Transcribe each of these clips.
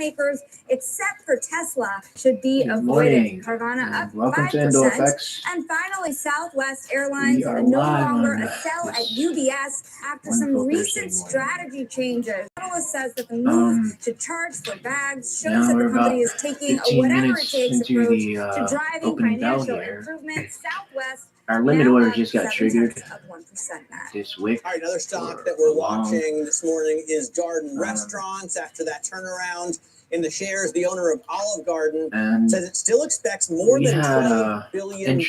automakers, except for Tesla, should be avoided. Carvana up 5%. And finally, Southwest Airlines no longer a sell at UBS after some recent strategy changes. Analyst says that the move to charge for bags shows that the company is taking a whatever it takes approach to driving financial improvement. Southwest. Our limit order just got triggered this week. All right, another stock that we're watching this morning is Darden Restaurants. After that turnaround in the shares, the owner of Olive Garden says it still expects more than $12 billion in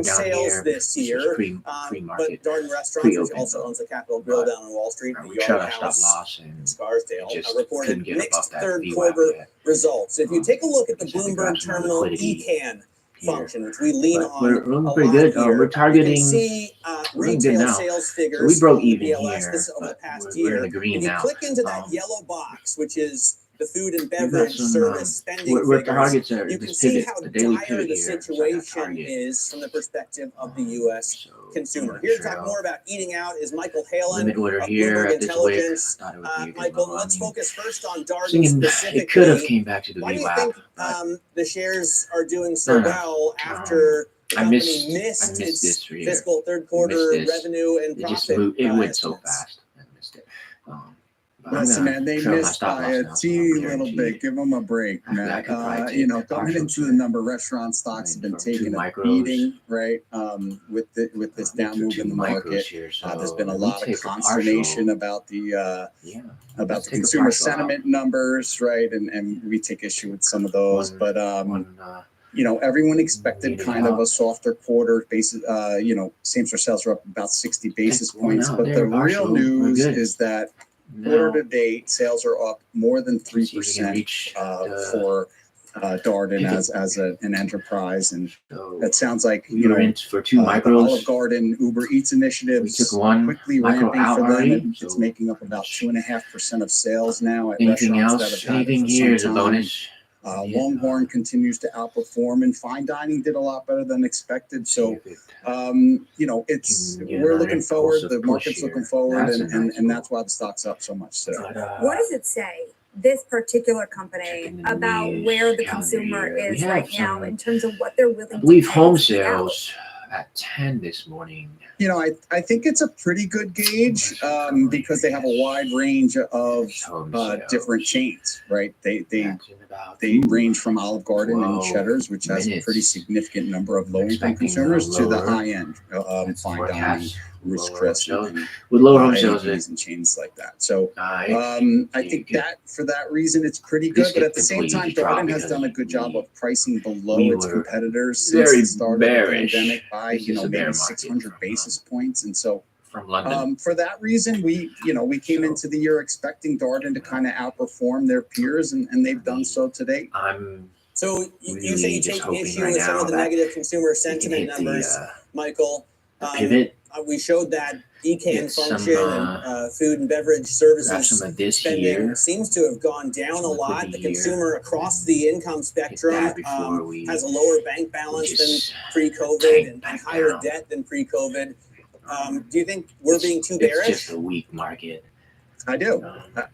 sales this year. But Darden Restaurants, which also owns the Capitol Grill down on Wall Street, the Yard House in Scarsdale, reported mixed third quarter results. If you take a look at the Bloomberg Terminal ECAN function, which we lean on, we're pretty good. We're targeting. You can see retail sales figures. So we broke even BLS, here. This is over the past We're year. in the green if you now. click into that yellow box, which is the food and beverage service spending we're figures, targets are you can this see pivot, how the daily dire pivot the here, situation is from the perspective of the U.S. consumer. Here to talk more about eating out is Michael Halen limit order of here Bloomberg at this Intelligence. week. Michael, let's focus first on Darden specifically. It could have came back to the Why do you VWAP, think the shares are doing so well after the company missed its this fiscal third quarter revenue and profit? It went so fast. I missed it. Listen, man, they missed by a teeny little bit. Give them a break, man. Going into the number, restaurant stocks have been taking a beating, right? With this down move in the market, there's been a lot of consternation about the consumer sentiment numbers, right? And we take issue with some of those, but everyone expected kind of a softer quarter. Same-store sales are up about 60 basis points, but the real news is that quarter to date, sales are up more than 3% for Darden as an enterprise, and that sounds like for two micros. Olive Garden Uber Eats initiatives quickly ramping for them. It's making up about 2.5% of sales now at restaurants that have had it for some time. Longhorn continues to outperform, and fine dining did a lot better than expected. So, we're looking forward. The market's looking forward, and that's why the stock's up so much today. What does it say, this particular company, about where the consumer is right now in terms of what they're willing to pay? I believe home sales at 10 this morning. I think it's a pretty good gauge because they have a wide range of different chains, right? They range from Olive Garden and Cheddar's, which has a pretty significant number of low-income consumers, to the high-end fine dining, Ruth's Chris, with lower home sales and chains like that. So I think that for that reason, it's pretty good. But at the same time, Darden has done a good job of pricing below its competitors since the start of the pandemic by maybe 600 basis points. And so for that reason, we came into the year expecting Darden to kind of outperform their peers, and they've done so today. So you say you take issue with some of the negative consumer sentiment numbers, Michael. We showed that ECAN function and food and beverage services spending seems to have gone down a lot. The consumer across the income spectrum has a lower bank balance than pre-COVID and higher debt than pre-COVID. Do you think we're being too bearish? It's just a weak market. I do.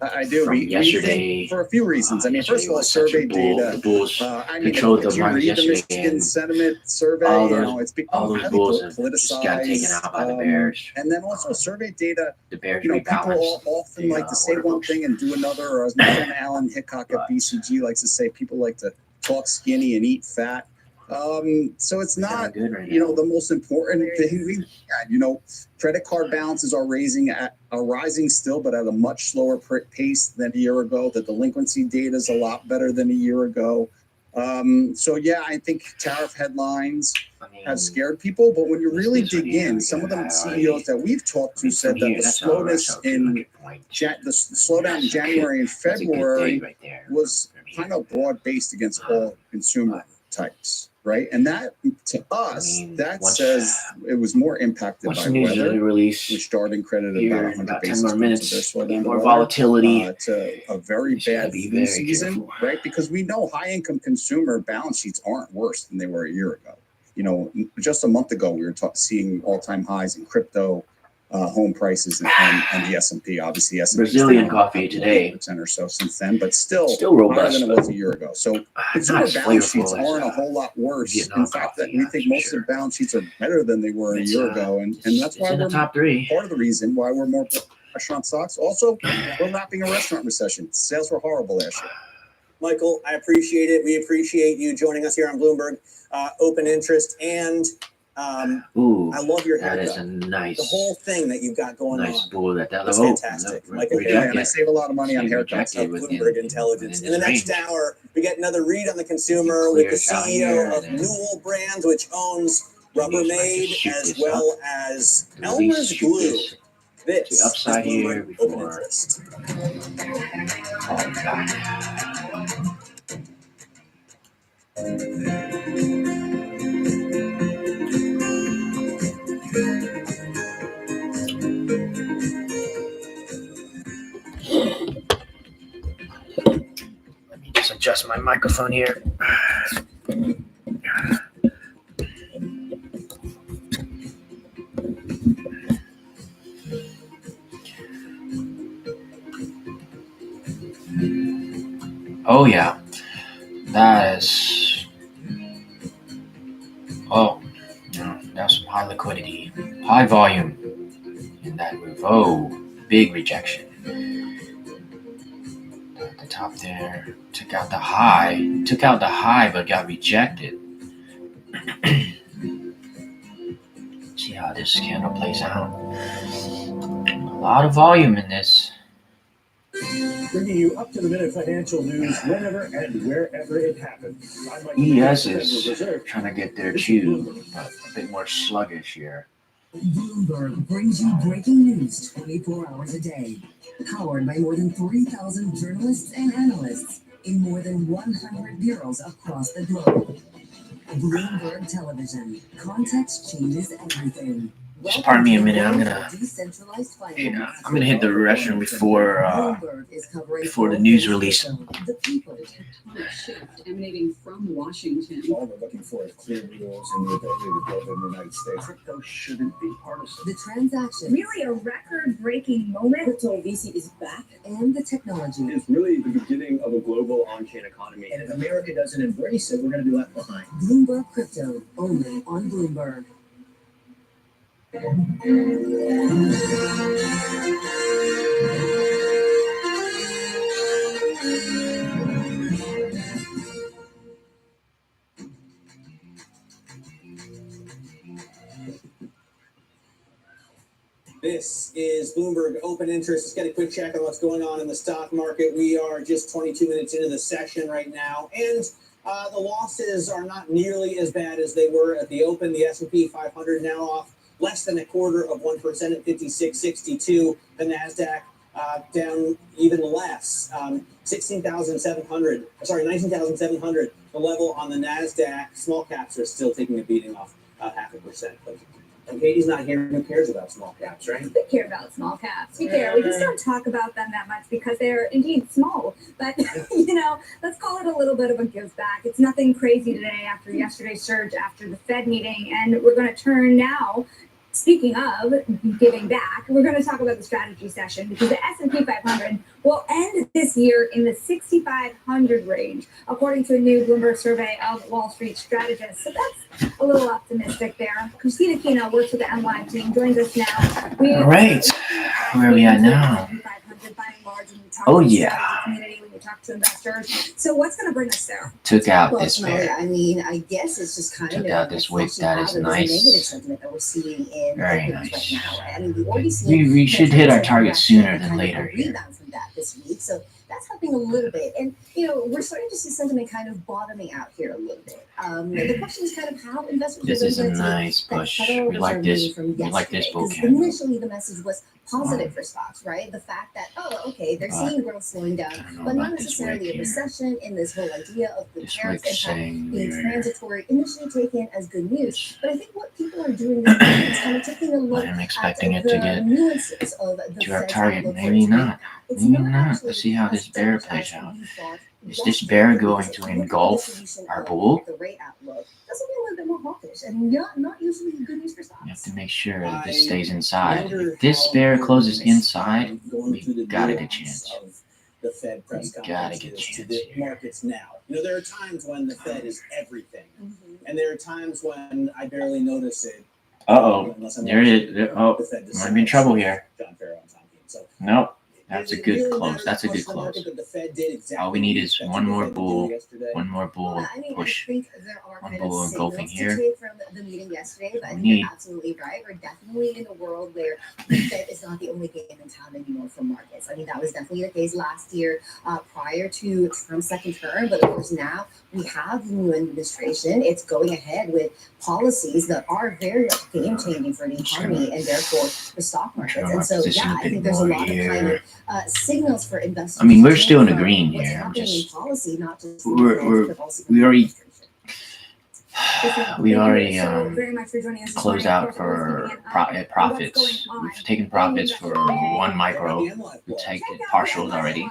I do. Yesterday, for a few reasons. First of all, survey data. If you read the Michigan sentiment survey, it's become highly politicized. And then also survey data. People often like to say one thing and do another. Or as my friend Alan Hickok at BCG likes to say, people like to talk skinny and eat fat. So it's not, the most important thing we've got. Credit card balances are rising still, but at a much slower pace than a year ago. The delinquency data is a lot better than a year ago. I think tariff headlines have scared people, but when you really dig in, some of the CEOs that we've talked to said that the slowdown in January and February was kind of broad-based against all consumer types. Right, and that to us, says it was more impacted by weather, which Darden credited about 100 basis points of their slowdown. More volatility to a very bad flu season, right? Because we know high-income consumer balance sheets aren't worse than they were a year ago. Just a month ago, we were seeing all-time highs in crypto. home prices and the S&P. Obviously, S&P Brazilian coffee today, 1% or so since then, but still robust higher than it was a year ago. So consumer balance sheets aren't a whole lot worse. In fact, that we think most of the balance sheets are better than they were a year ago, and that's why we're top 3. Part of the reason why we're more restaurant stocks. Also, we're lapping a restaurant recession. Sales were horrible last year. Michael, I appreciate it. We appreciate you joining us here on Bloomberg Open Interest, and I love your haircut. That is a nice, the whole thing that you've got going on. Nice bull. That's fantastic. Michael, and I save a lot of money on haircuts. Bloomberg Intelligence. In the next hour, we get another read on the consumer with the CEO of Newell Brands, which owns Rubbermaid as well as Elmer's Glue. This the upside is here Bloomberg before Open Interest. Let me just adjust my microphone here. Oh yeah, that is. Oh, no, that's some high liquidity, high volume in that move. Oh, big rejection. At the top there, took out the high, but got rejected. See how this candle plays out. A lot of volume in this. Bringing you up-to-the-minute financial news whenever and wherever it happens. ES is trying to get their chew, but a bit more sluggish here. Bloomberg brings you breaking news 24 hours a day, powered by more than 3,000 journalists and analysts in more than 100 bureaus across the globe. Bloomberg Television. Context changes everything. Just pardon me a minute. I'm gonna hit the restroom before the news release. The people. Tectonic shift emanating from Washington. All we're looking for is clear rules and the ability to build in the United States. Crypto shouldn't be partisan. The transaction. Really a record-breaking moment. Crypto VC is back, and the technology. It's really the beginning of a global on-chain economy. And if America doesn't embrace it, we're going to be left behind. Bloomberg Crypto, only on Bloomberg. This is Bloomberg Open Interest. Let's get a quick check on what's going on in the stock market. We are just 22 minutes into the session right now, and the losses are not nearly as bad as they were at the open. The S&P 500 now off less than 0.25% at 56.62. The NASDAQ down even less, 19,700. The level on the NASDAQ. Small caps are still taking a beating off 0.5%. And Katie's not here. Who cares about small caps, right? We care about small caps. We care. We just don't talk about them that much because they're indeed small. But, let's call it a little bit of a give back. It's nothing crazy today after yesterday's surge after the Fed meeting. And we're going to turn now. Speaking of giving back, we're going to talk about the strategy session because the S&P 500 will end this year in the 6,500 range, according to a new Bloomberg survey of Wall Street strategists. So that's a little optimistic there. Christina Kino works with the MLive team, joins us now. All right, where are we at now? Oh yeah. When you talk to investors. So what's going to bring us there? Took out this bear. I mean, I guess it's just kind Took of out this wick. That is nice. Negative sentiment that we're seeing in very nice. Nice. Right now. I mean, we've already seen we should hit our target sooner than later here. Rebound from that this week, so that's helping a little bit. And we're starting to see sentiment kind of bottoming out here a little bit. The question is kind of how investors. This is a nice push. We like this. We like this bull candle. Initially, the message was positive for stocks, right? The fact that they're seeing growth slowing down, but not necessarily a recession. In this whole idea of the tariffs impact being transitory, initially taken as good news. But I think what people are doing is kind of taking a look I'm expecting at it to the get nuances of the to our target. Maybe not. It's Maybe not not. actually Let's see how this bear as plays out. you thought. Is this bear going to engulf our bull? The rate outlook. This will be a little bit more hawkish, and not usually good news for stocks. You have to make sure that this stays inside. If this bear closes inside, we got a good chance. The Fed press We got a conference good is to chance the here. markets now. There are times when the Fed is everything, and there are times when I barely notice it. Unless I'm There it is. the Fed Might be in trouble here. John Farrow on Tom Keene. So Nope. That's a it good really close. matters That's a how good much the close. market that the Fed did exactly All we need is what one the more Fed did bull. yesterday. One more bull I mean, push. I think there are One kind bull of engulfing signals here. to take from the meeting yesterday, but I think Need. you're absolutely right. We're definitely in a world where the Fed is not the only game in town anymore for markets. I mean, that was definitely the case last year prior to Trump's second term, but of course now we have the new administration. It's going ahead with policies that are very much game changing for the economy and therefore the stock markets. And so, yeah, I think there's a lot of kind of signals for investors. I mean, we're still in the green what's here. happening in policy, not just we already closed out for profits. We've taken profits for one micro. We've taken partials already,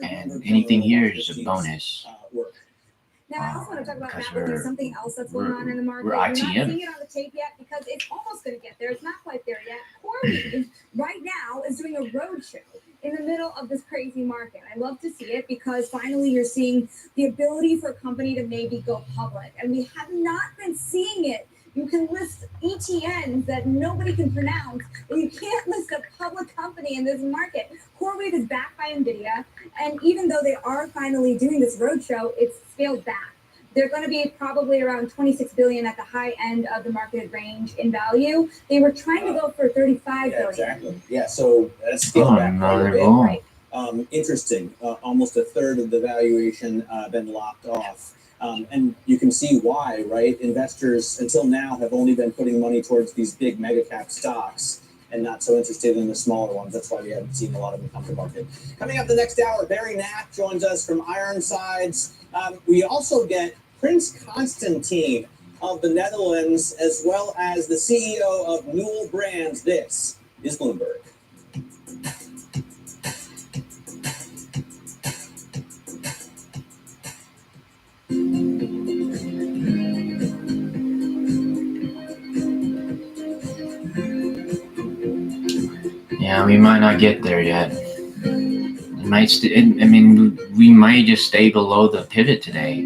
and anything here is a bonus. Now, I also want to talk about Because that would be something else that's going on in the market. we're You're not ITM. seeing it on the tape yet because it's almost going to get there. It's not quite there yet. CoreWeave right now is doing a roadshow in the middle of this crazy market. I love to see it because finally you're seeing the ability for a company to maybe go public. And we have not been seeing it. You can list ETNs that nobody can pronounce, but you can't list a public company in this market. CoreWeave is backed by NVIDIA, and even though they are finally doing this roadshow, it's scaled back. They're going to be probably around $26 billion at the high end of the marketed range in value. They were trying to go for $35 billion. Exactly. Yeah, so that's scaled back quite a bit. Right. Interesting. Almost a third of the valuation been locked off. And you can see why, right? Investors until now have only been putting money towards these big mega cap stocks and not so interested in the smaller ones. That's why we haven't seen a lot of them come to market. Coming up the next hour, Barry Knapp joins us from Ironsides. We also get Prince Constantine of the Netherlands, as well as the CEO of Newell Brands. This is Bloomberg. Yeah, we might not get there yet. It might. We might just stay below the pivot today,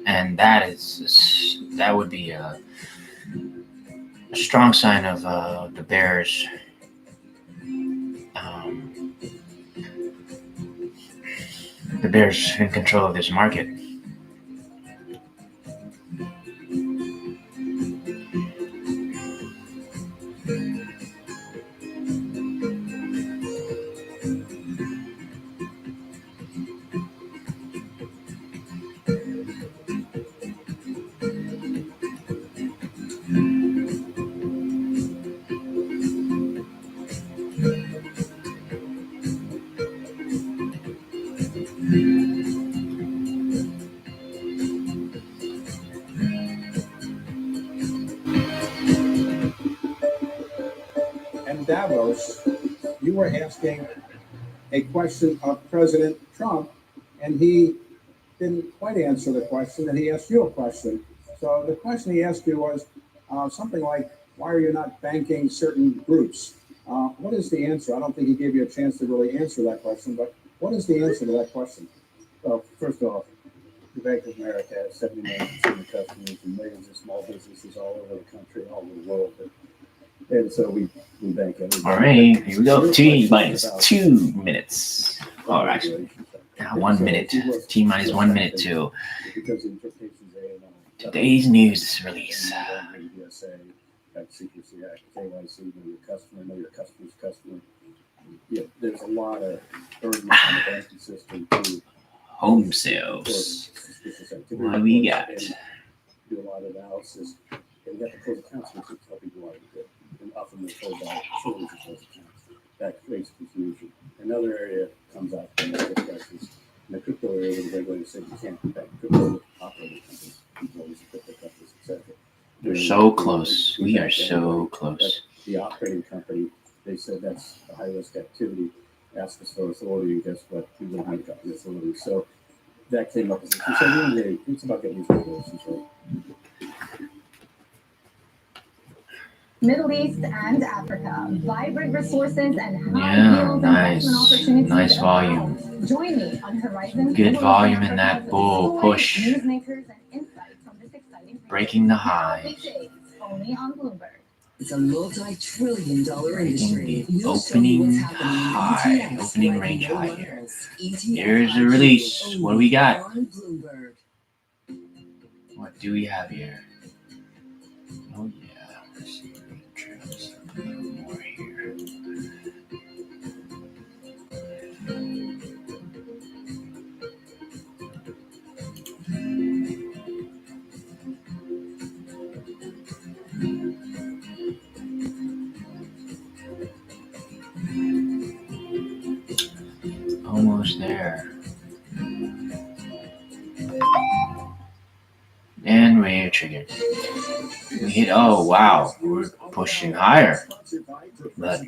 and that would be a strong sign of the bears. The bears in control of this market. And Davos, you were asking a question of President Trump, and he didn't quite answer the question, and he asked you a question. So the question he asked you was something like, why are you not banking certain groups? What is the answer? I don't think he gave you a chance to really answer that question, but what is the answer to that question? Well, first off, the Bank of America has 70 million consumer customers and millions of small businesses all over the country, all over the world. And so we bank everybody. All right, here we go. T-minus 2 minutes. Oh, actually, 1 minute. T-minus 1 minute to today's news release. Secrecy Act, KYC, know your customer, know your customer's customer. Yeah, there's a lot of burden on the banking system too. Home sales. What do we got? Do a lot of analysis. And you have to close accounts, which is helping you out a bit. And often they're told by shortage of those accounts. That creates confusion. Another area comes out from the questions. In the crypto area, where the regulator said you can't bank crypto operating companies, employees of crypto companies, etc. We're so close. We are so close. The operating company, they said that's a high risk activity. asked us for authority, and guess what? We don't have the authority. So that came up. So at the end of the day, it's about getting these regulations right. Middle East and Africa, vibrant resources and high Yeah, yield nice. investment opportunities. Nice volume. Join me on Horizon. Good volume in that bull push. Newsmakers and insights from this exciting Breaking the high. Only on Bloomberg. It's a multi-trillion-dollar industry. The opening high, opening range high here. Here's the release. What do we got? What do we have here? Oh yeah, let's see. A little more here. Almost there. And we're triggered. We hit, oh wow, we're pushing higher. But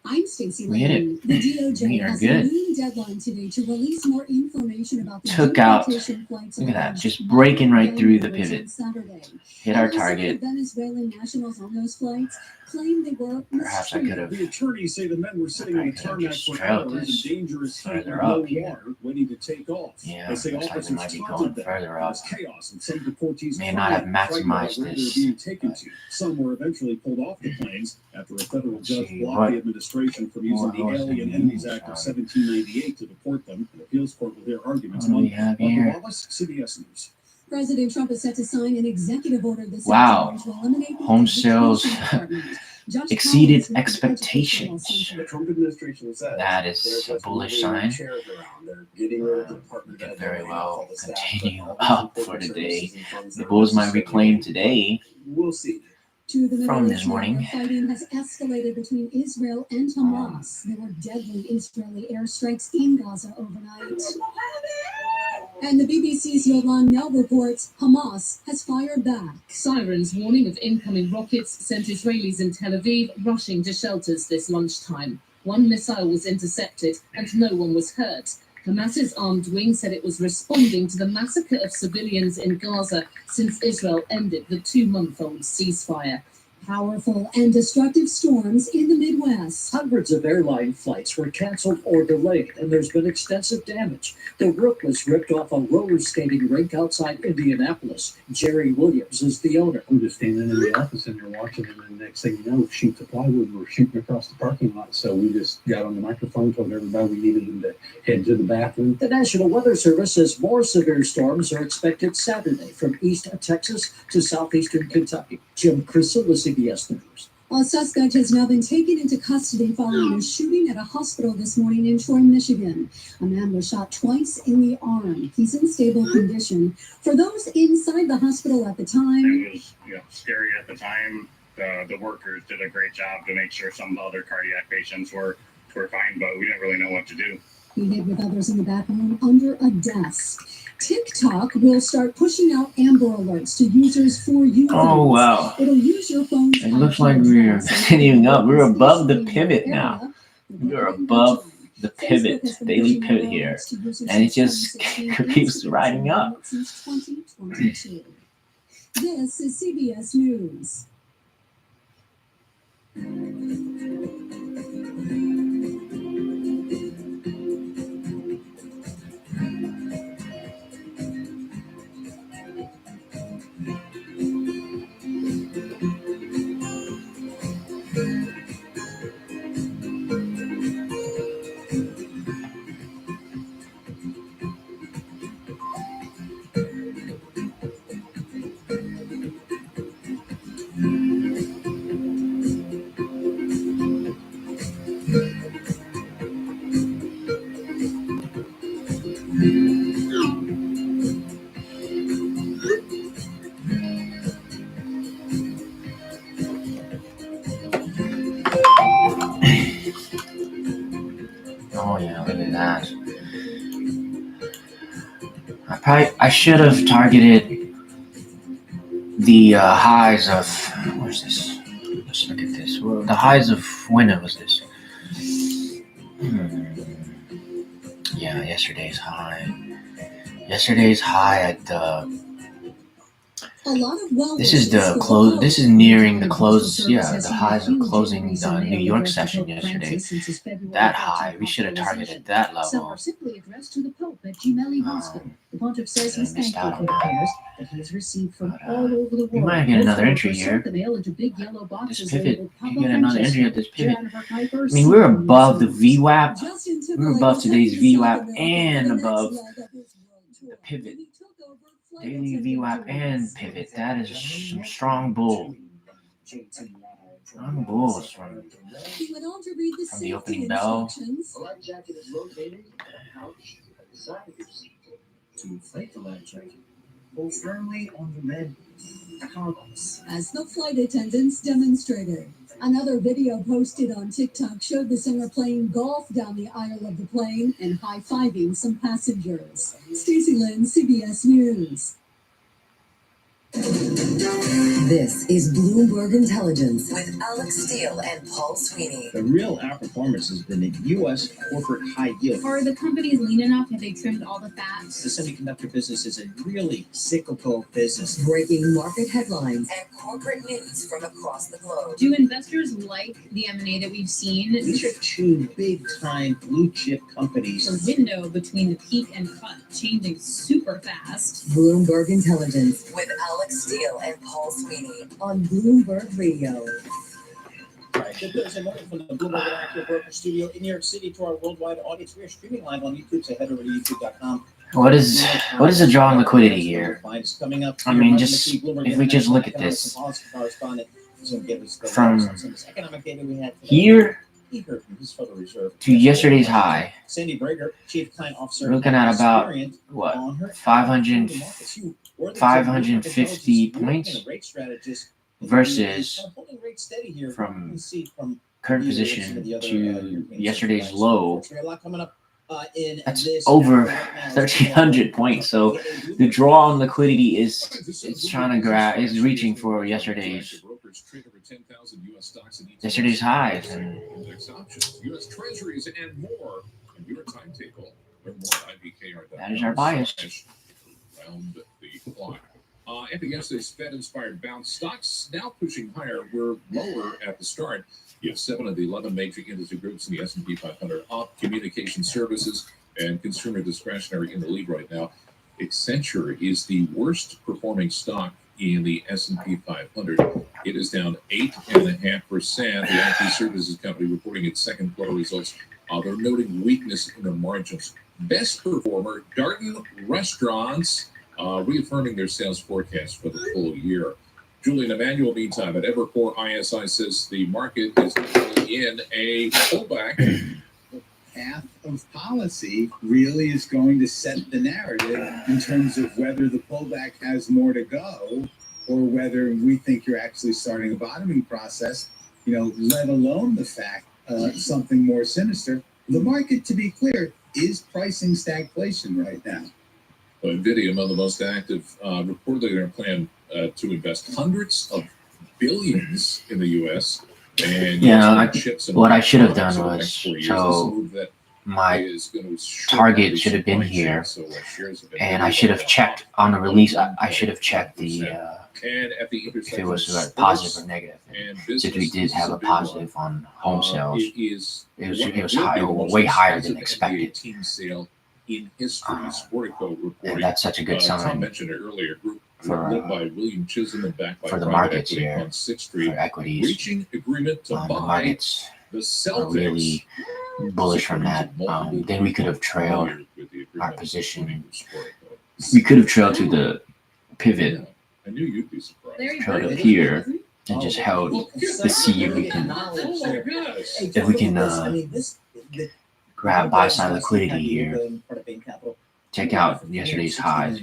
I'm Stacey we hit Lane. it. The DOJ We are has good. a new deadline today to release more information about the Took out, deportation flights look at that, alleged just breaking right through the Venezuelans pivot. on Saturday. Hit our Unless target. the Venezuelan nationals on those flights claim they were Perhaps I could have. The attorneys say the men were sitting on the tarmac for hours in dangerous heat with further no up here. water, waiting to take off. Yeah, They say looks like we officers might be taunted going them. further There up. was chaos, and some deportees May not have frightened about maximized where they were this. being taken to. Some were eventually pulled off the planes after a federal judge see, blocked what the administration from using the was Alien the Enemies news Act of on? 1798 to deport them. An appeals court will hear arguments What do we Monday. have Michael here? Wallace, CBS News. President Trump is set to sign an executive order this Wow. afternoon to eliminate the Home education sales department. Judge exceeded Collins with the expectations. educational The Trump administration says That is a bullish sign. chairs around. They're getting rid of the department Could head, very they're well all the staff, continue but up other for important today. services and funds The that are bulls might necessary. reclaim today. We'll see. To the From Middle this East, morning. where fighting has escalated between Israel and Hamas. There were deadly Israeli airstrikes in Gaza overnight. And the BBC's Yolan Mel reports Hamas has fired back. Sirens warning of incoming rockets sent Israelis in Tel Aviv rushing to shelters this lunchtime. One missile was intercepted and no one was hurt. Hamas's armed wing said it was responding to the massacre of civilians in Gaza since Israel ended the 2-month-old ceasefire. Powerful and destructive storms in the Midwest. Hundreds of airline flights were canceled or delayed, and there's been extensive damage. The roof was ripped off a roller skating rink outside Indianapolis. Jerry Williams is the owner. We're just standing in the office and you're watching, and then the next thing you know, sheets of plywood were shooting across the parking lot. So we just got on the microphone, told everybody we needed them to head to the bathroom. The National Weather Service says more severe storms are expected Saturday from east Texas to southeastern Kentucky. Jim Crystal with CBS News. A suspect has now been taken into custody following a shooting at a hospital this morning in Troy, Michigan. A man was shot twice in the arm. He's in stable condition. For those inside the hospital at the time, it was scary at the time. The workers did a great job to make sure some other cardiac patients were fine, but we didn't really know what to do. he hid with others in the back room under a desk. TikTok will start pushing out Amber Alerts to users for you. Oh wow. It'll use your phone's It looks like we're continuing up. We're above the pivot now. We're above the pivot, daily pivot here. And it just keeps riding up. Since 2022. This is CBS News. Oh yeah, look at that. I should have targeted the highs of, where's this? Let's look at this. Well, the highs of, when was this? yesterday's high. Yesterday's high at A lot of this is the close. This is nearing the close. Yeah, the highs of closing the New York session yesterday. That high, we should have targeted that level. Simply addressed to the Pope at Gemelli Hospital. The Pontiff says he's thankful for the prayers that he's received from all over the world. We might get another entry here. This pivot, you get another entry at this pivot. I mean, we're above the VWAP. We're above today's VWAP and above the pivot. Daily VWAP and pivot. That is some strong bull. Strong bulls from the opening bell. To inflate the life jacket, hold firmly on the red cargos. As the flight attendants demonstrated. Another video posted on TikTok showed the singer playing golf down the aisle of the plane and high-fiving some passengers. Stacey Lynn, CBS News. This is Bloomberg Intelligence with Alex Steele and Paul Sweeney. The real outperformance has been the U.S. corporate high yield. Are the companies lean enough? Have they trimmed all the fat? The semiconductor business is a really cyclical business. Breaking market headlines and corporate news from across the globe. Do investors like the M&A that we've seen? These are two big-time blue-chip companies. The window between the peak and cut changing super fast. Bloomberg Intelligence with Alex Steele and Paul Sweeney on Bloomberg Radio. All right, good Thursday morning from the Bloomberg Interactive Broker Studio in New York City to our worldwide audience. We are streaming live on YouTube, so head over to youtube.com. What is the draw on liquidity here? I mean, just if we just look at this from here to yesterday's high, we're looking at about what 550 points versus from current position to yesterday's low. That's over 1,300 points. So the draw on liquidity is trying to grab, is reaching for yesterday's highs and U.S. Treasuries and more. And your timetable. That is our bias. Round the clock. After yesterday's Fed-inspired bounce, stocks now pushing higher. We're lower at the start. You have 7 of the 11 major industry groups in the S&P 500 up. Communication services and consumer discretionary in the lead right now. Accenture is the worst performing stock in the S&P 500. It is down 8.5%. The IT services company reporting its second quarter results. They're noting weakness in their margins. Best performer, Darden Restaurants, reaffirming their sales forecast for the full year. Julian Emanuel, meantime, at Evercore ISI says the market is in a pullback. The path of policy really is going to set the narrative in terms of whether the pullback has more to go or whether we think you're actually starting a bottoming process, let alone the fact something more sinister. The market, to be clear, is pricing stagflation right now. NVIDIA, among the most active, reportedly their plan to invest hundreds of billions in the U.S. And what I should have done was so my target should have been here, and I should have checked on the release. I should have checked the if it was positive or negative. Since we did have a positive on home sales, it was high, way higher than expected. In history, and that's such a good sign. I mentioned it earlier. Led by William Chisholm and backed by for the markets here, on 6th Street, for equities, reaching agreement to the buy markets the Celtics. Are really bullish from that. Then we could have trailed our position. We could have trailed to the pivot, I knew you'd be surprised. trailed up here, and just held to see if we can grab buy side liquidity here. Check out yesterday's highs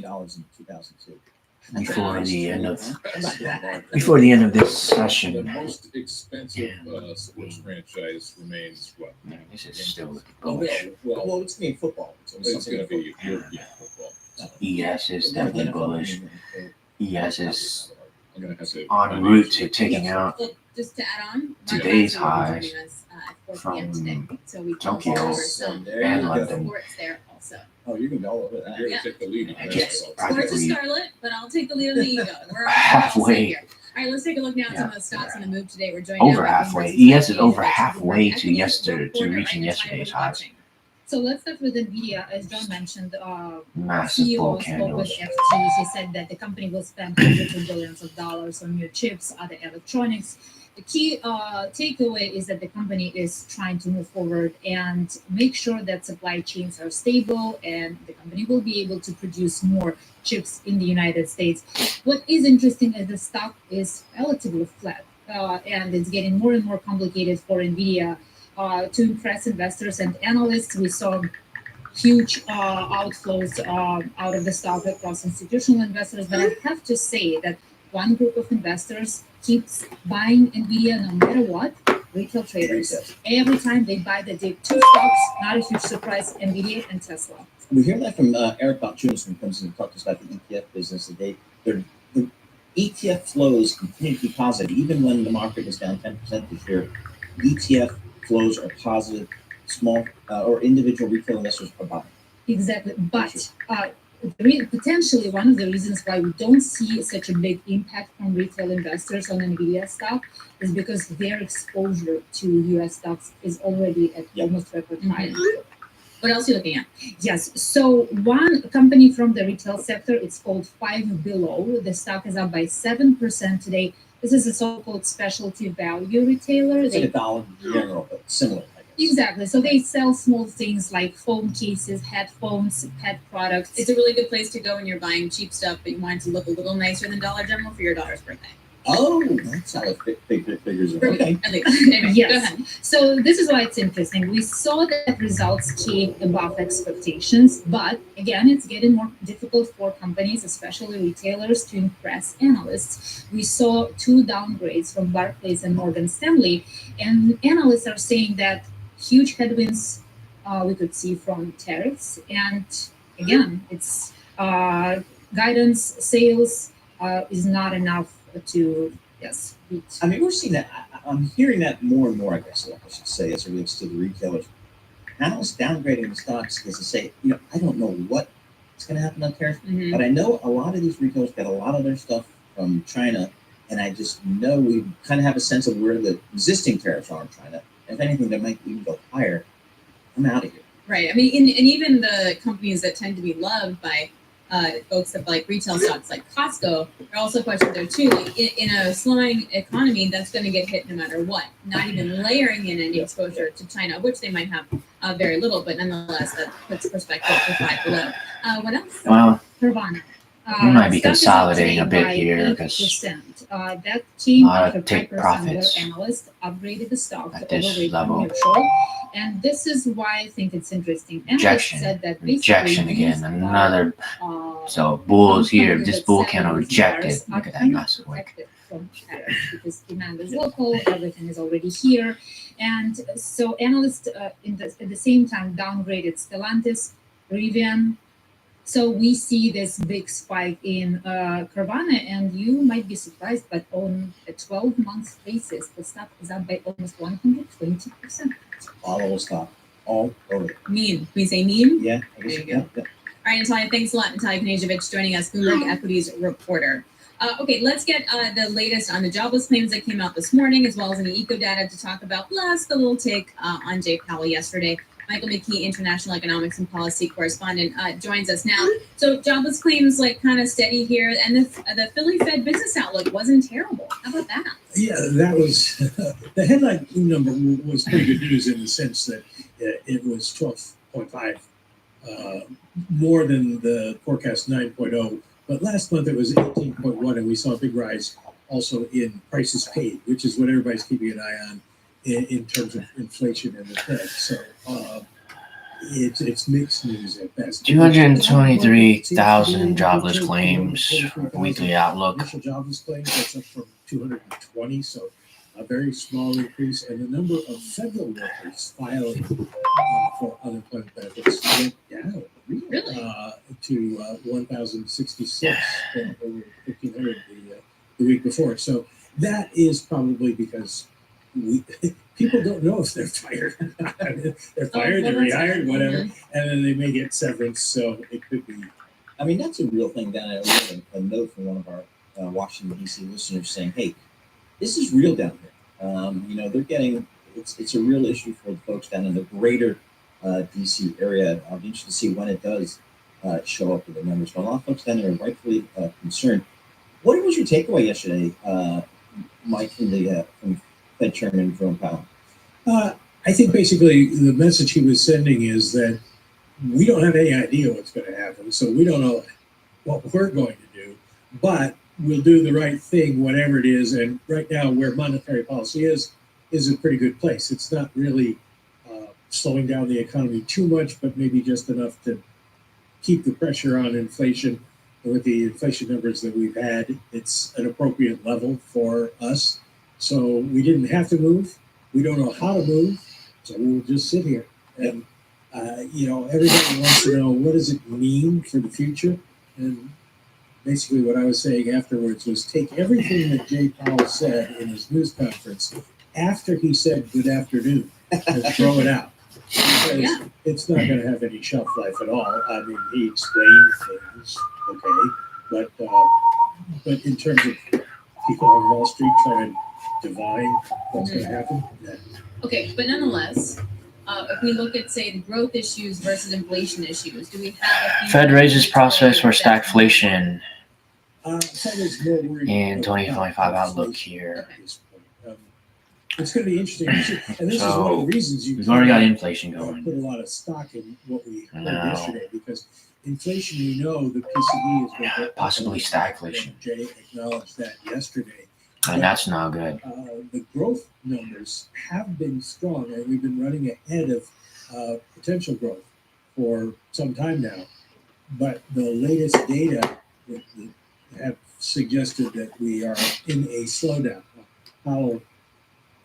before the end of this session. The most expensive sports franchise remains what? This is still bullish. Well, it's going to be football. It's going to be European football. ES is definitely bullish. ES is en route to taking out just to add on, today's highs from Tokyo and London. Oh, you can go over that. You're going to take the lead on that. Yes, Sports is Scarlet, but I'll take the lead on the ego. We're all halfway. here. All right, let's take a look now at some of the stocks on the move today. We're joined Over now by halfway. Bloomberg's ES is over Equity halfway Research to reaching yesterday's highs. So let's start with NVIDIA. As John mentioned, Massive bull CEO spoke with candles. FT. He said that the company will spend hundreds of billions of dollars on new chips, other electronics. The key takeaway is that the company is trying to move forward and make sure that supply chains are stable and the company will be able to produce more chips in the United States. What is interesting is the stock is relatively flat and it's getting more and more complicated for NVIDIA to impress investors and analysts. We saw huge outflows out of the stock across institutional investors, but I have to say that one group of investors keeps buying NVIDIA no matter what, retail traders. Every time they buy the dip, two stocks, not a huge surprise, NVIDIA and Tesla. We hear that from Eric Balchunas when he comes in and talks about the ETF business. The ETF flows continue to be positive, even when the market was down 10% this year. ETF flows are positive. Small or individual retail investors are buying. Exactly, but potentially one of the reasons why we don't see such a big impact from retail investors on NVIDIA stock is because their exposure to US stocks is already at almost record high. What else are you looking at? Yes, so one company from the retail sector, it's called Five Below. The stock is up by 7% today. This is a so-called specialty value retailer. It's like a Dollar General, but similar. Exactly. So they sell small things like phone cases, headphones, pet products. It's a really good place to go when you're buying cheap stuff, but you want it to look a little nicer than Dollar General for your daughter's birthday. Oh, that's how it figures. Okay. Anyway, yes. Go ahead. So this is why it's interesting. We saw that results came above expectations, but again, it's getting more difficult for companies, especially retailers, to impress analysts. We saw 2 downgrades from Barclays and Morgan Stanley, and analysts are saying that huge headwinds we could see from tariffs. And again, it's guidance, sales is not enough to, beat. I mean, we're seeing that. I'm hearing that more and more, I guess I should say, as it relates to the retailers. Analysts downgrading the stocks because they say, I don't know what's going to happen on tariffs, but I know a lot of these retailers get a lot of their stuff from China, and I just know we kind of have a sense of where the existing tariffs are in China. If anything, they might even go higher. I'm out of here. Right. I mean, and even the companies that tend to be loved by folks that like retail stocks like Costco are also questioned there too. Like in a slowing economy, that's going to get hit no matter what. Not even layering in any exposure to China, which they might have very little, but nonetheless, that puts perspective to Five Below. What else? Well, Carvana. We might be consolidating a bit here because that came lot after of take 5% profits where analysts upgraded the stock at to this overweight level. neutral. And this is why I think it's interesting. Analysts Rejection. said that Rejection basically again. Another. So bulls here. This bull candle rejected. Look at that massive wick. From tariffs because demand is local, everything is already here, and so analysts at the same time downgraded Stellantis, Rivian. So we see this big spike in Carvana, and you might be surprised, but on a 12-month basis, the stock is up by almost 120%. All over stock. All over. Meme. Can we say meme? Yeah. There you go. All right, Natalia, thanks a lot. Natalia Knežević joining us, Bloomberg Equities reporter. Okay, let's get the latest on the jobless claims that came out this morning, as well as any eco data to talk about, plus the little take on Jay Powell yesterday. Michael McKee, international economics and policy correspondent, joins us now. So jobless claims kind of steady here, and the Philly Fed business outlook wasn't terrible. How about that? Yeah, that was the headline number was pretty good news in the sense that it was 12.5, more than the forecast 9.0. But last month it was 18.1, and we saw a big rise also in prices paid, which is what everybody's keeping an eye on in terms of inflation and the Fed. So it's mixed news at best. 223,000 jobless claims, weekly outlook. Initial jobless claims, that's up from 220, so a very small increase. And the number of federal workers filing for unemployment benefits went down to 1,066 from over 1,500 the week before. So that is probably because people don't know if they're fired. They're fired, they're rehired, whatever, and then they may get severance. So it could be. I mean, that's a real thing. Down there, we have a note from one of our Washington D.C. listeners saying, "Hey, this is real down here. They're getting it's a real issue for the folks down in the greater D.C. area. I'll be interested to see when it does show up in the numbers. But a lot of folks down there are rightfully concerned. What was your takeaway yesterday, Mike, from Fed Chairman Jerome Powell? I think basically the message he was sending is that we don't have any idea what's going to happen, so we don't know what we're going to do, but we'll do the right thing, whatever it is. And right now, where monetary policy is a pretty good place. It's not really slowing down the economy too much, but maybe just enough to keep the pressure on inflation. And with the inflation numbers that we've had, it's an appropriate level for us. So we didn't have to move. We don't know how to move, so we'll just sit here. And everybody wants to know, what does it mean for the future? And basically what I was saying afterwards was take everything that Jay Powell said in his news conference after he said good afternoon and throw it out. Because it's not going to have any shelf life at all. I mean, he explained things, okay, but in terms of people on Wall Street trying to divine what's going to happen, Okay, but nonetheless, if we look at, say, the growth issues versus inflation issues, do we have Fed raises prospects for stagflation Fed is more worried in about 2025 outlook here. It's going to be interesting. And this is one of the reasons we've already got inflation going. Put a lot of stock in what we heard yesterday, because inflation, we know the PCE is going to possibly stagflation. Jay acknowledged that yesterday. And that's not good. The growth numbers have been strong, and we've been running ahead of potential growth for some time now. But the latest data have suggested that we are in a slowdown. Powell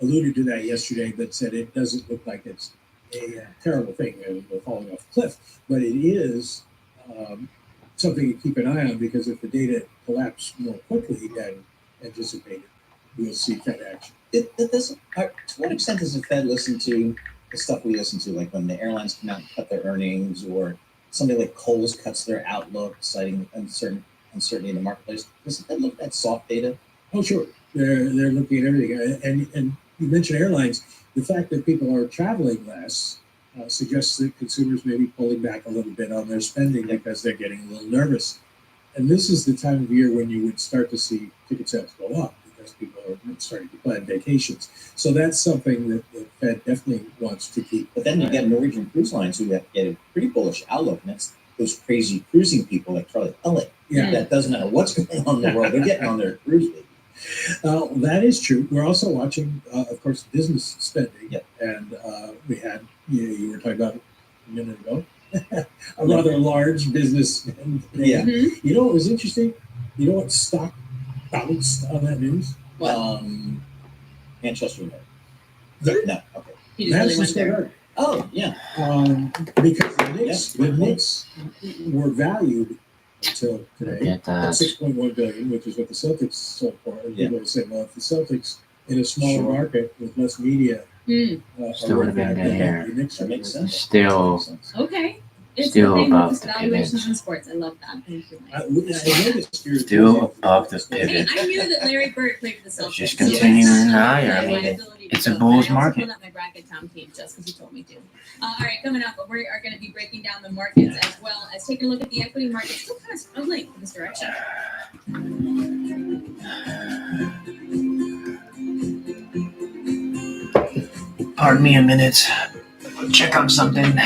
alluded to that yesterday, but said it doesn't look like it's a terrible thing, we're falling off a cliff. But it is something to keep an eye on, because if the data collapse more quickly than anticipated, we'll see Fed action. To what extent does the Fed listen to the stuff we listen to, like when the airlines come out and cut their earnings, or somebody like Kohl's cuts their outlook, citing uncertainty in the marketplace? Does the Fed look at that soft data? Oh, sure. They're looking at everything. And you mentioned airlines. The fact that people are traveling less suggests that consumers may be pulling back a little bit on their spending because they're getting a little nervous. And this is the time of year when you would start to see ticket sales go up, because people are starting to plan vacations. So that's something that the Fed definitely wants to keep. But then you get Norwegian Cruise Lines, who have get a pretty bullish outlook, and that's those crazy cruising people like Charlie Elliott. Yeah. That doesn't matter what's going on in the world, they're getting on their cruise, baby. That is true. We're also watching, of course, business spending. Yep. And we had, you were talking about a minute ago, a rather large business spend. Yeah. Mm-hmm. You know what was interesting? You know what stock bounced on that news? Manchester United. There? No, okay. He just really Madison went Square there. Garden. Oh, yeah. Because the Knicks were valued until today Get that. at $6.1 billion, which is what the Celtics sold for. And people would say, well, if the Celtics in a smaller market with less media, Still would have been good here. the Knicks That makes sense. Still Okay. It's Still the thing above with the valuations pivot. in sports. I love that. Thank you, Mike. I noticed you're Still above the Hey, pivot. I knew that Larry Bird played for the Celtics. Just so continuing that's not higher. I my mean, ability to it's a go. bull's And I also market. pulled up my bracket Tom team just because he told me to. All right, coming up, we are going to be breaking down the markets as well as taking a look at the equity market. Still kind of struggling in this direction. Pardon me a minute. Check on something.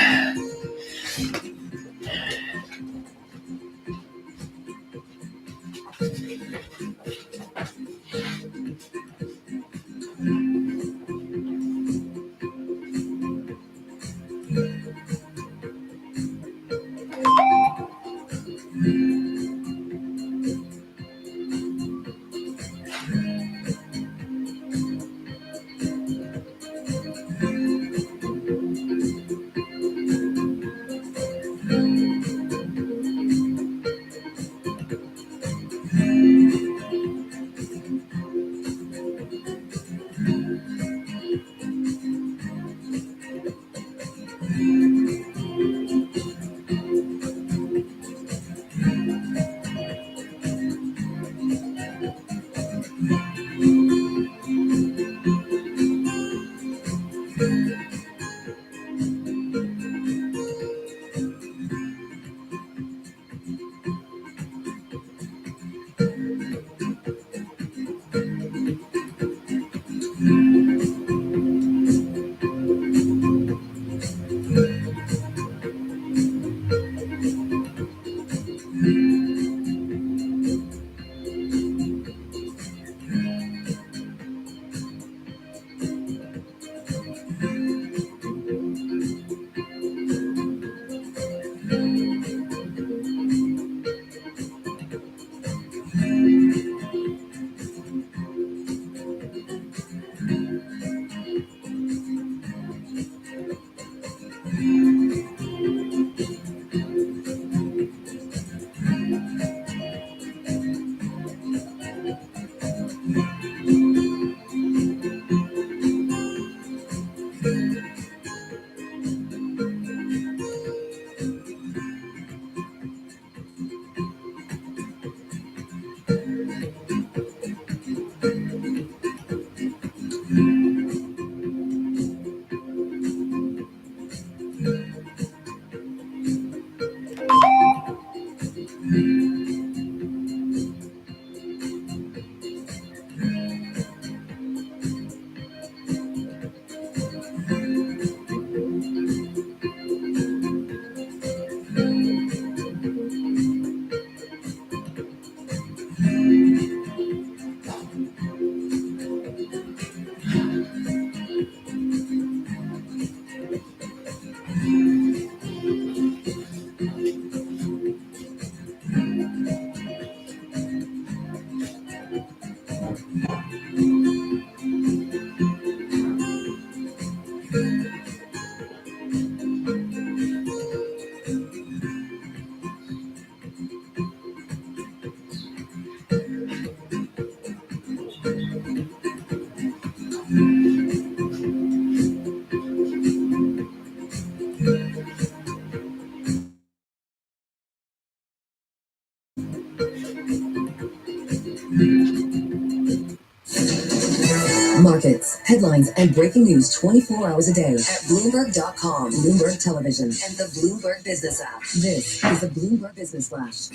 Markets, headlines, and breaking news 24 hours a day at Bloomberg.com, Bloomberg Television, and the Bloomberg Business app. This is the Bloomberg Business Flash.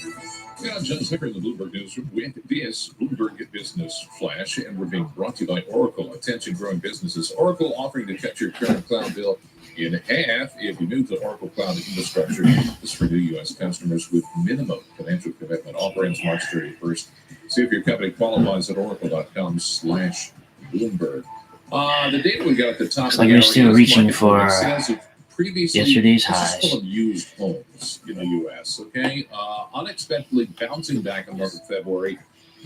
Yeah, I'm John Tucker in the Bloomberg Newsroom with this Bloomberg Business Flash, and we're being brought to you by Oracle. Attention growing businesses. Oracle offering to cut your current cloud bill in half if you move to Oracle Cloud Infrastructure. This is for new U.S. customers with minimum financial commitment. Offer ends March 31st. See if your company qualifies at oracle.com/Bloomberg. The data we got at the top Looks of like the we're hour still is reaching market for sales of previously yesterday's this is highs. full of used homes in the U.S. Okay, unexpectedly bouncing back in the month of February.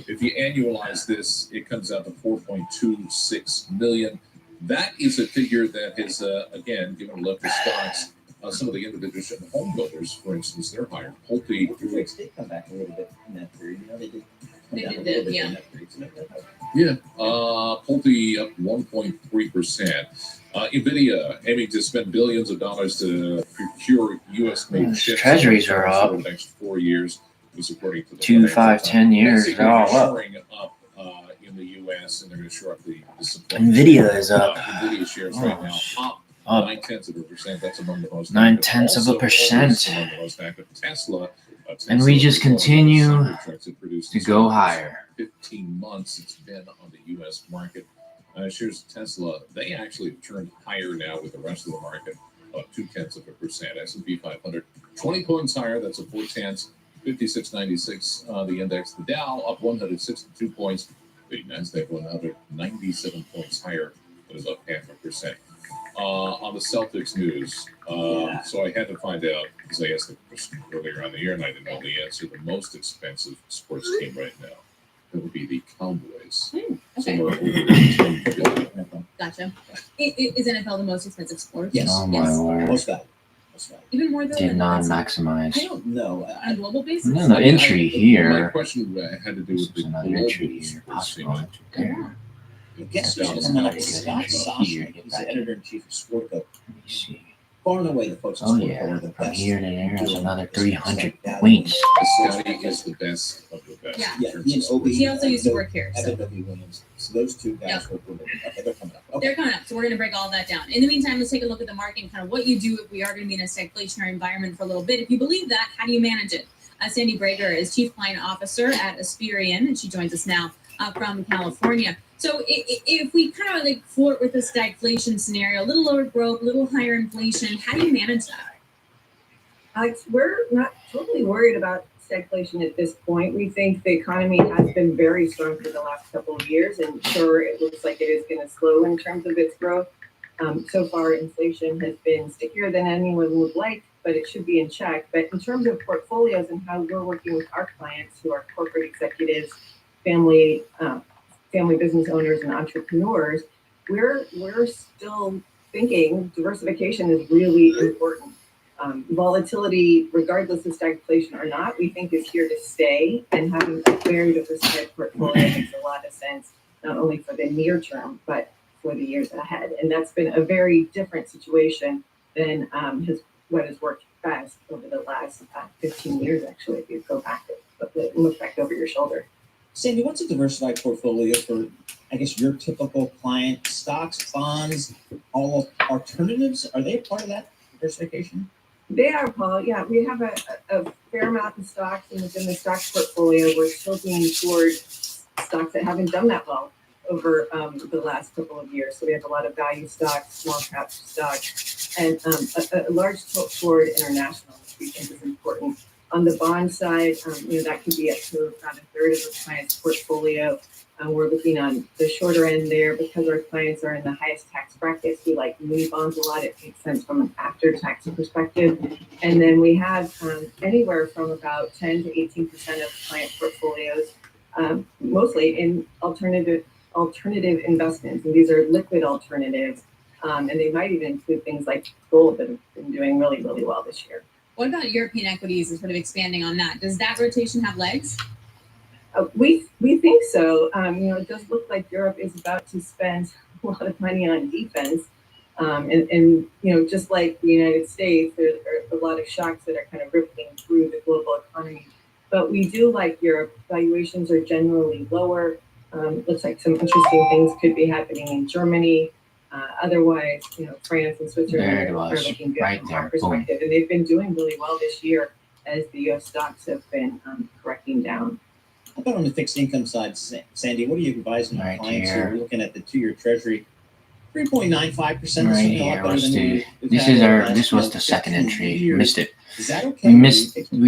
If you annualize this, it comes out to 4.26 million. That is a figure that has again given a lift to stocks. Some of the individual home builders, for instance, they're higher. Pulte They come back a little bit in that period. You know, they did. They did, yeah. Yeah, Pulte up 1.3%. Nvidia aiming to spend billions of dollars to procure U.S.-made chips. Treasuries are up. Over the next 4 years, is according to the 2, 5, 10 years. Basically, They're all up. shoring up in the U.S. and they're going to shore up the supply. Nvidia is up. Nvidia shares right now Up 0.9%. That's among the most. 0.9%. Among the most active. Tesla. And we just continue to go higher. 15 months it's been on the U.S. market. Shares of Tesla, they actually turned higher now with the rest of the market, up 0.2%. S&P 500, 20 points higher. That's a 0.4. 5696 the index. The Dow up 162 points. The Nasdaq 197 points higher. It was up 0.5%. On the Celtics news, so I had to find out, because I asked the question earlier on the year and I didn't know the answer. The most expensive sports team right now, it would be the Cowboys. Okay. Somewhere over $10 billion. Gotcha. Is NFL the most expensive sport? Yes. Oh my lord. Most valuable. Even more than Did not I maximize. don't know. on a global basis. No, the entry My here. question had to do with the Another global entry here. sports team. Possible there. Guess Down who's to coming up? another Scott good Sasha. here. Get He's back the in. editor-in-chief of Sportico. Let me see. Far and away, the folks at Oh Sportico yeah, are the from best. here to there is another Doing 300 this points. Scotty is the best of the best. Yeah. in Yeah, terms he and of Obi. sports. He also used to work here, so. Evan W. Williams. So those two guys work with him. Okay, they're coming up. Okay. They're coming up, so we're going to break all that down. In the meantime, let's take a look at the market and kind of what you do if we are going to be in a stagflationary environment for a little bit. If you believe that, how do you manage it? Sandy Brager is Chief Client Officer at Aspirian, and she joins us now from California. So if we kind of like flirt with the stagflation scenario, a little lower growth, a little higher inflation, how do you manage that? We're not totally worried about stagflation at this point. We think the economy has been very strong for the last couple of years, and sure, it looks like it is going to slow in terms of its growth. So far, inflation has been stickier than anyone would like, but it should be in check. But in terms of portfolios and how we're working with our clients, who are corporate executives, family business owners, and entrepreneurs, we're still thinking diversification is really important. Volatility, regardless of stagflation or not, we think is here to stay, and having a very diversified portfolio makes a lot of sense, not only for the near term, but for the years ahead. And that's been a very different situation than what has worked best over the last 15 years, actually, if you go back and look back over your shoulder. Sandy, what's a diversified portfolio for, I guess, your typical client? Stocks, bonds, all alternatives? Are they a part of that diversification? They are, Paul. Yeah, we have a fair amount of stocks, and within the stocks portfolio, we're tilting toward stocks that haven't done that well over the last couple of years. So we have a lot of value stocks, small cap stocks, and a large tilt toward international, which we think is important. On the bond side, that could be up to about a third of a client's portfolio. We're looking on the shorter end there because our clients are in the highest tax brackets. We like muni bonds a lot. It makes sense from an after-tax perspective. And then we have anywhere from about 10 to 18% of client portfolios, mostly in alternative investments. And these are liquid alternatives. And they might even include things like gold that have been doing really, really well this year. What about European equities and sort of expanding on that? Does that rotation have legs? We think so. It does look like Europe is about to spend a lot of money on defense. And just like the United States, there are a lot of shocks that are kind of rippling through the global economy But we do like Europe. Valuations are generally lower. Looks like some interesting things could be happening in Germany. Otherwise, France and Switzerland There it are was, looking good right from there. our perspective. And they've been doing really well this year as the U.S. stocks have been correcting down. How about on the fixed income side, Sandy? What are you advising your clients here? We're looking at the 2-year Treasury, 3.95%. Right here was this was the second entry. Missed it. Is that okay? We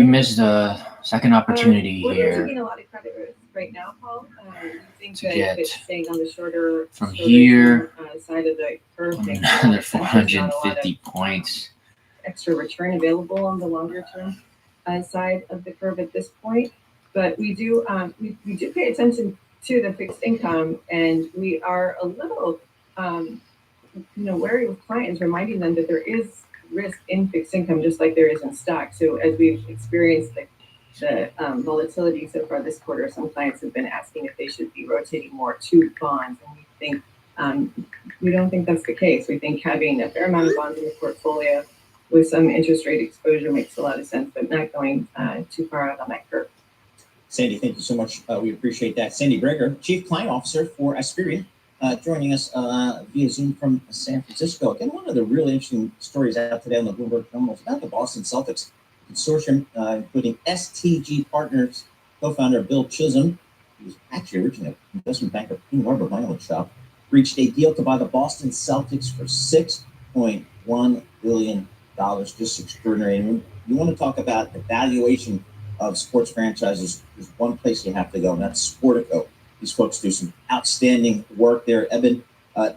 missed the second opportunity We're here. taking a lot of credit risk right now, Paul. We think To that get it's staying on the shorter here side of the curve. another 450 points. Extra return available on the longer term side of the curve at this point. But we do we do pay attention to the fixed income, and we are a little wary with clients, reminding them that there is risk in fixed income just like there is in stock. So as we've experienced the volatility so far this quarter, some clients have been asking if they should be rotating more to bonds, and we think we don't think that's the case. We think having a fair amount of bonds in the portfolio with some interest rate exposure makes a lot of sense, but not going too far out on that curve. Sandy, thank you so much. We appreciate that. Sandy Breger, Chief Client Officer for Aspirian, joining us via Zoom from San Francisco. Again, one of the really interesting stories out today on the Bloomberg terminals about the Boston Celtics consortium, including STG Partners co-founder Bill Chisholm, who's actually originally an investment banker in Robert Mineland Shop, reached a deal to buy the Boston Celtics for $6.1 billion. Just extraordinary. And you want to talk about the valuation of sports franchises, there's one place you have to go, and that's Sportico. These folks do some outstanding work there. Eben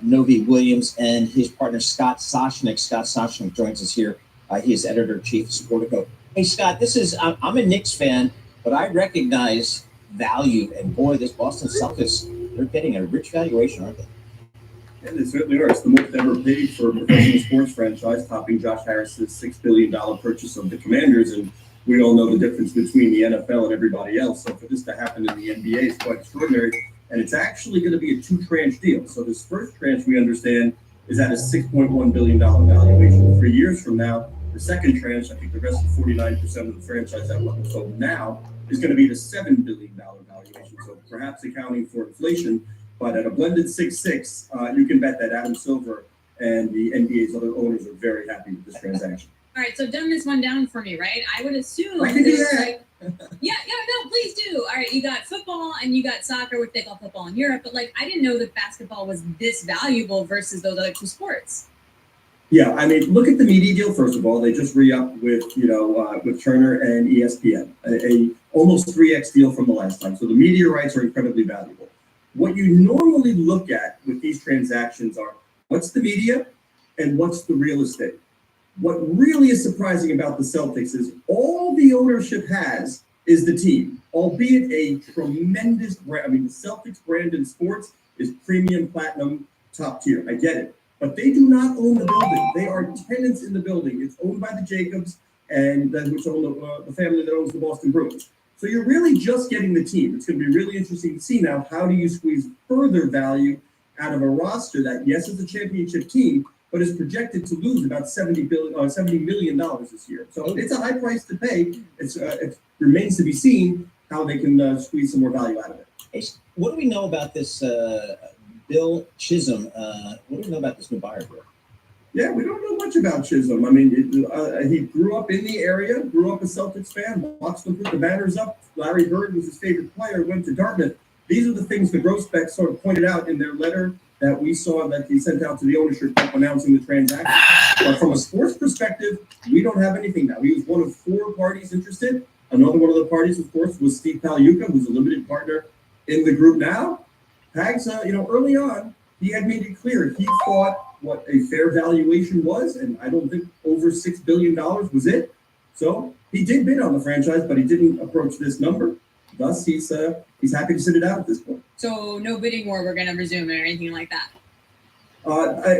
Novy-Williams and his partner Scott Soshnick. Scott Soshnick joins us here. He is editor-in-chief of Sportico. Hey, Scott, I'm a Knicks fan, but I recognize value. And boy, this Boston Celtics, they're getting a rich valuation, aren't they? Yeah, they certainly are. It's the most ever paid for a professional sports franchise, topping Josh Harris's $6 billion purchase of the Commanders. And we all know the difference between the NFL and everybody else. So for this to happen in the NBA is quite extraordinary. And it's actually going to be a 2-tranche deal. So this first tranche, we understand, is at a $6.1 billion valuation. 3 years from now, the second tranche, I think the rest of 49% of the franchise at what we're sold now, is going to be at a $7 billion valuation. So perhaps accounting for inflation, but at a blended 6.6, you can bet that Adam Silver and the NBA's other owners are very happy with this transaction. All right, so dumb this one down for me, right? I would assume I can do that. No, please do. All right, you got football and you got soccer, which they call football in Europe, but I didn't know that basketball was this valuable versus those other two sports. Yeah, I mean, look at the media deal. First of all, they just re-upped with with Turner and ESPN, a almost 3x deal from the last time. So the media rights are incredibly valuable. What you normally look at with these transactions are what's the media and what's the real estate. What really is surprising about the Celtics is all the ownership has is the team, albeit a tremendous brand. I mean, the Celtics brand in sports is premium, platinum, top tier. I get it. But they do not own the building. They are tenants in the building. It's owned by the Jacobs, and which own the family that owns the Boston Bruins. So you're really just getting the team. It's going to be really interesting to see now, how do you squeeze further value out of a roster that, yes, is a championship team, but is projected to lose about $70 million this year. So it's a high price to pay. It remains to be seen how they can squeeze some more value out of it. Hey, what do we know about this Bill Chisholm? What do we know about this new buyer here? Yeah, we don't know much about Chisholm. I mean, he grew up in the area, grew up a Celtics fan, watched them put the banners up. Larry Bird was his favorite player, went to Dartmouth. These are the things the Grosbeck sort of pointed out in their letter that we saw that he sent out to the ownership group announcing the transaction. But from a sports perspective, we don't have anything now. He was one of 4 parties interested. Another one of the parties, of course, was Steve Pagliuca, who's a limited partner in the group now. Pags, early on, he had made it clear he thought what a fair valuation was, and I don't think over $6 billion was it. So he did bid on the franchise, but he didn't approach this number. Thus, he's happy to sit it out at this point. So no bidding war we're going to resume or anything like that?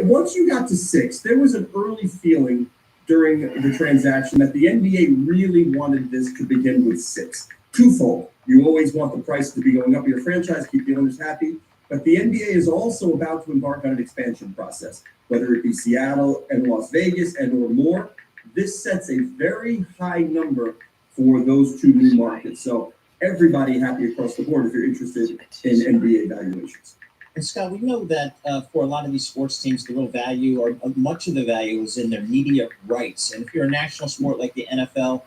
Once you got to 6, there was an early feeling during the transaction that the NBA really wanted this to begin with 6. Twofold. You always want the price to be going up in your franchise, keep the owners happy. But the NBA is also about to embark on an expansion process, whether it be Seattle and Las Vegas and or more. This sets a very high number for those two new markets. So everybody happy across the board if you're interested in NBA valuations. And Scott, we know that for a lot of these sports teams, the real value or much of the value is in their media rights. And if you're a national sport like the NFL,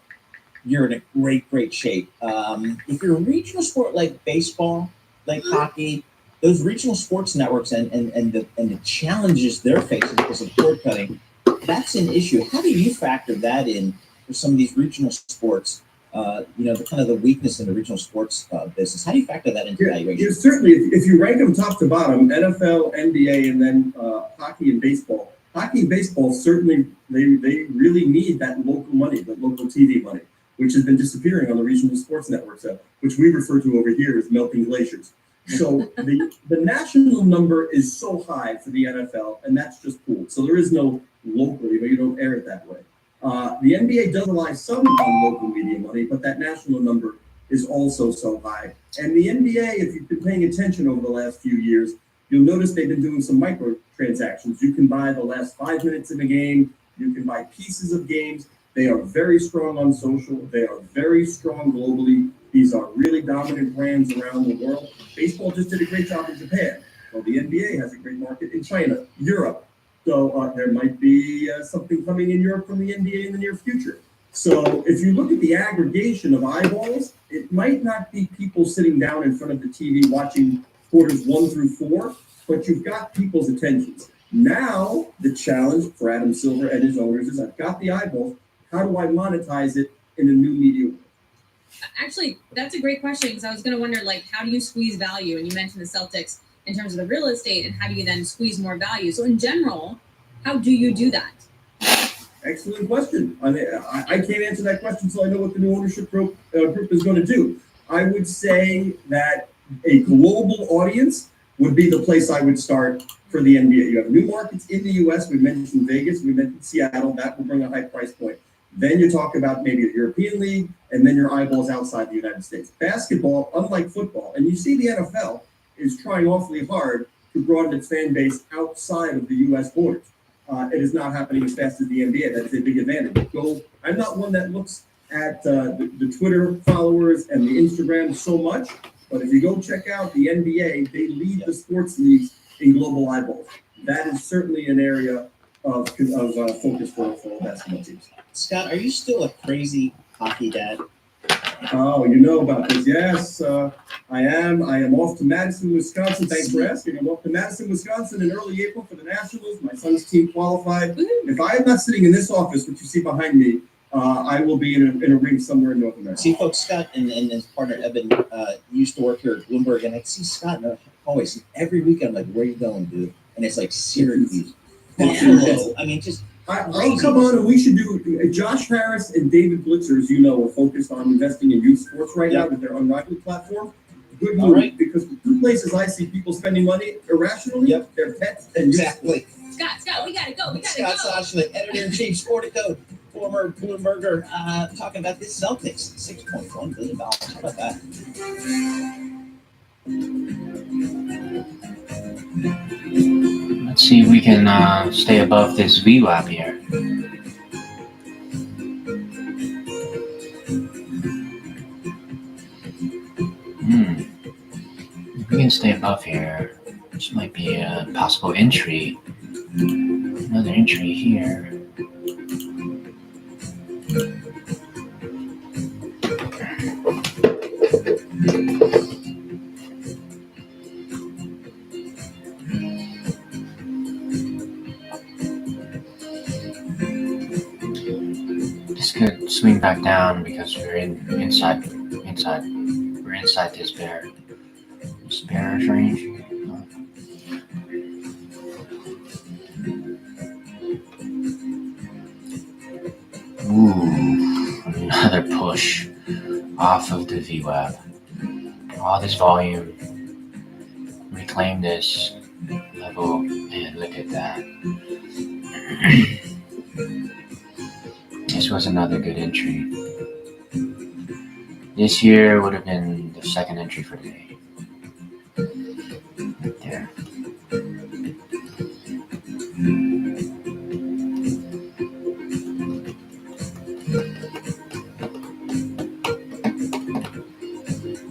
you're in a great shape. If you're a regional sport like baseball, like hockey, those regional sports networks and the challenges they're facing because of cord cutting, that's an issue. How do you factor that in for some of these regional sports? The kind of the weakness in the regional sports business. How do you factor that into evaluation? Certainly, if you rank them top to bottom, NFL, NBA, and then hockey and baseball. Hockey and baseball certainly they really need that local money, that local TV money, which has been disappearing on the regional sports networks, which we refer to over here as melting glaciers. So the national number is so high for the NFL, and that's just pooled. So there is no local, you don't air it that way. The NBA does rely some on local media money, but that national number is also so high. And the NBA, if you've been paying attention over the last few years, you'll notice they've been doing some microtransactions. You can buy the last 5 minutes of a game. You can buy pieces of games. They are very strong on social. They are very strong globally. These are really dominant brands around the world. Baseball just did a great job in Japan. Well, the NBA has a great market in China, Europe. So there might be something coming in Europe from the NBA in the near future. So if you look at the aggregation of eyeballs, it might not be people sitting down in front of the TV watching quarters 1 through 4, but you've got people's attentions. Now, the challenge for Adam Silver and his owners is I've got the eyeballs. How do I monetize it in a new media world? Actually, that's a great question because I was going to wonder, how do you squeeze value? And you mentioned the Celtics in terms of the real estate, and how do you then squeeze more value? So in general, how do you do that? Excellent question. I can't answer that question until I know what the new ownership group is going to do. I would say that a global audience would be the place I would start for the NBA. You have new markets in the U.S. We mentioned Vegas. We mentioned Seattle. That will bring a high price point. Then you talk about maybe a European league, and then your eyeballs outside the United States. Basketball, unlike football, and you see the NFL is trying awfully hard to broaden its fan base outside of the U.S. borders. It is not happening as fast as the NBA. That is a big advantage. I'm not one that looks at the Twitter followers and the Instagram so much, but if you go check out the NBA, they lead the sports leagues in global eyeballs. That is certainly an area of focus for all basketball teams. Scott, are you still a crazy hockey dad? Oh, you know about this. Yes, I am. I am off to Madison, Wisconsin. Thanks for asking. I'm off to Madison, Wisconsin in early April for the Nationals. My son's team qualified. If I am not sitting in this office, which you see behind me, I will be in a ring somewhere in North America. See, folks, Scott and his partner Evan used to work here at Bloomberg, and I see Scott always every weekend. I'm like, where are you going, dude? And it's like Syracuse, Buffalo. I mean, just. Oh, come on, and we should do. Josh Harris and David Blitzer, as you know, are focused on investing in youth sports right now with their unrivaled platform. Good move, because the two places I see people spending money irrationally, they're pets and exactly. Scott, we gotta go. Scott Soshnick, editor-in-chief, Sportico, former Bloomberger, talking about the Celtics, $6.1 billion. How about that? Let's see if we can stay above this VWAP here. If we can stay above here, this might be a possible entry. Another entry here. This could swing back down because we're inside. We're inside this bearish range. Ooh, another push off of the VWAP. All this volume. Reclaim this level and look at that. This was another good entry. This here would have been the second entry for today. Right there.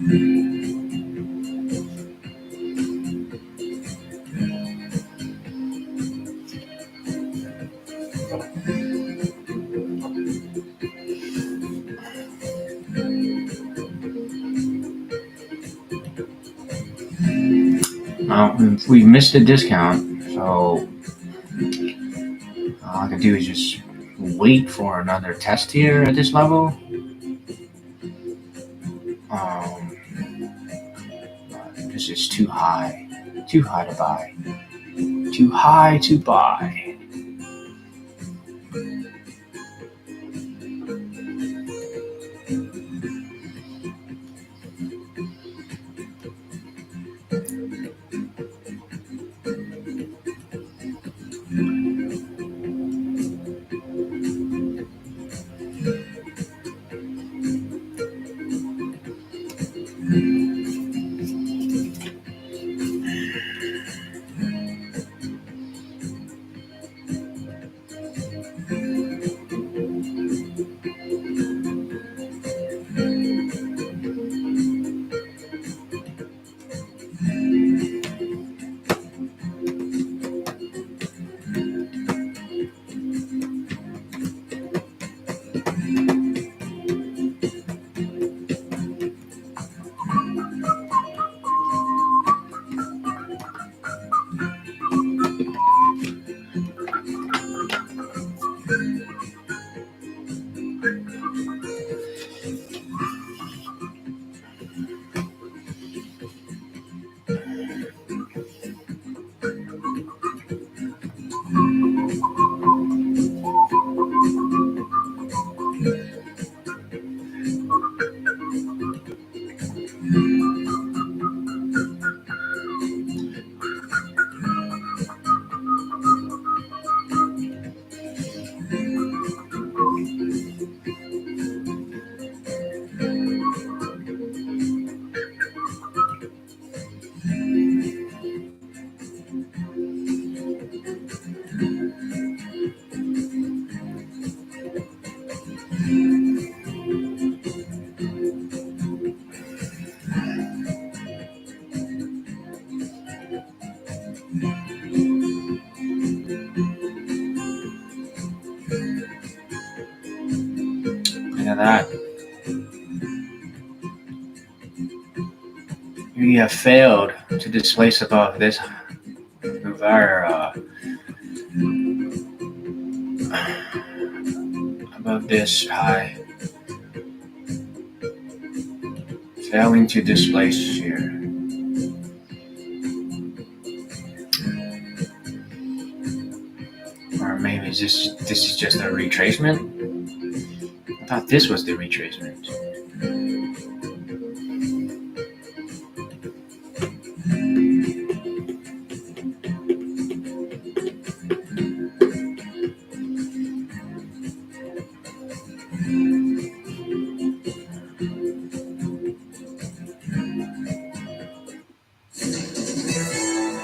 Well, we missed a discount, so all I can do is just wait for another test here at this level. This is too high to buy, too high to buy. Look at that. We have failed to displace above this of our above this high. Failing to displace here. Or maybe this is just a retracement? I thought this was the retracement.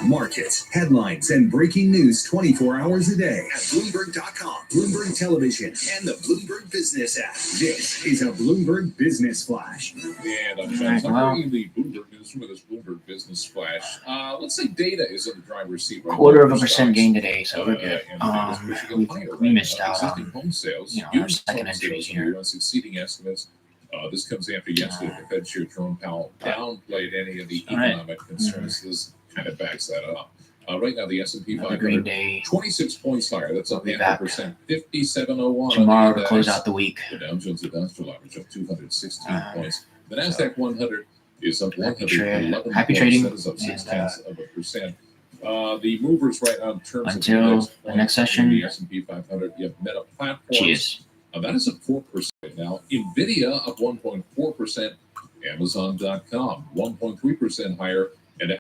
Markets, headlines, and breaking news 24 hours a day at Bloomberg.com, Bloomberg Television, and the Bloomberg Business app. This is a Bloomberg Business Flash. And I'm Sean Tucker in the Bloomberg Newsroom with this Bloomberg Business Flash. Let's say data is in the driver's seat right now. 0.25% gain today, so we're good. We missed out on home sales. our second entries here. Exceeding estimates. This comes after yesterday. The Fed Chair Jerome Powell downplayed any of the economic concerns. This kind of backs that up. Right now, the S&P 500, 26 points higher. That's up 0.5%. 5701 tomorrow to close out the week. The Dow Jones Industrial Average up 216 points. The Nasdaq 100 is up 111 Happy points. trading. That is up 0.6%. The movers right now in terms until of the next session. The S&P 500, you have Meta Platforms. Cheers. That is up 4% right now. NVIDIA up 1.4%. Amazon.com 1.3% higher.